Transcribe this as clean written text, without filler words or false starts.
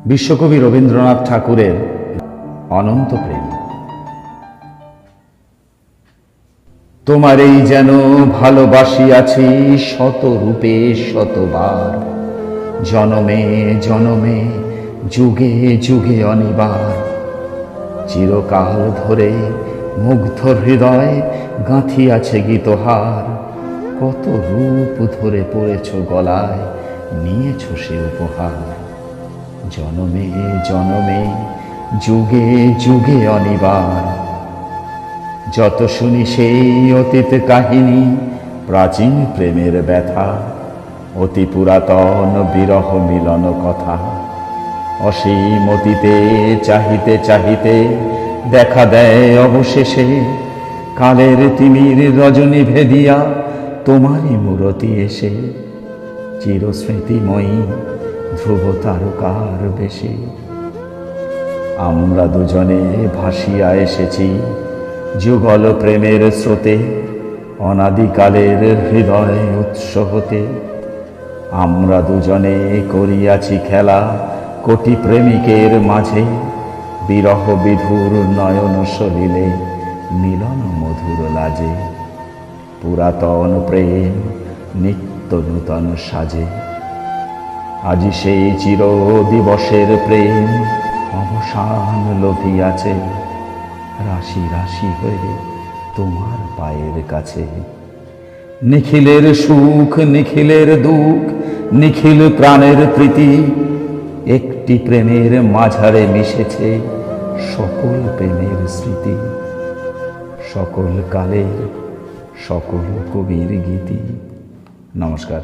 বিশ্বকবি রবীন্দ্রনাথ ঠাকুরের অনন্ত প্রেম। তোমারেই যেন ভালোবাসিয়াছি শত রূপে শতবার, জনমে জনমে যুগে যুগে অনিবার। চিরকাল ধরে মুগ্ধ হৃদয় গাঁথিয়াছে গীতহার, কত রূপ ধরে পড়েছ গলায়, নিয়েছ সে উপহার। জনমে জনমে যুগে যুগে অনিবার। যত শুনি সেই অতীত কাহিনী, প্রাচীন প্রেমের ব্যথা, অতি পুরাতন বিরহ মিলন কথা। অসীম অতীতে চাহিতে চাহিতে দেখা দেয় অবশেষে, কালের তিমির রজনী ভেদিয়া তোমারই মূরতি এসে। চিরস্মৃতিময়ী ধ্রুব তারকার বেশে আমরা দুজনে ভাসিয়া এসেছি যুগল প্রেমের স্রোতে, অনাদিকালের হৃদয় উৎস হতে। আমরা দুজনে করিয়াছি খেলা কোটি প্রেমিকের মাঝে, বিরহ বিধুর নয়ন সলিলে মিলন মধুর লাজে। পুরাতন প্রেম নিত্য নূতন সাজে, আজি সেই চির দিবসের প্রেম অবসান লভিয়াছে। রাশি রাশি হয়ে তোমার পায়ের কাছে, নিখিলের সুখ নিখিলের দুঃখ নিখিল প্রাণের প্রীতি, একটি প্রেমের মাঝারে মিশেছে সকল প্রেমের স্মৃতি। সকল কালের সকল কবির গীতি। নমস্কার।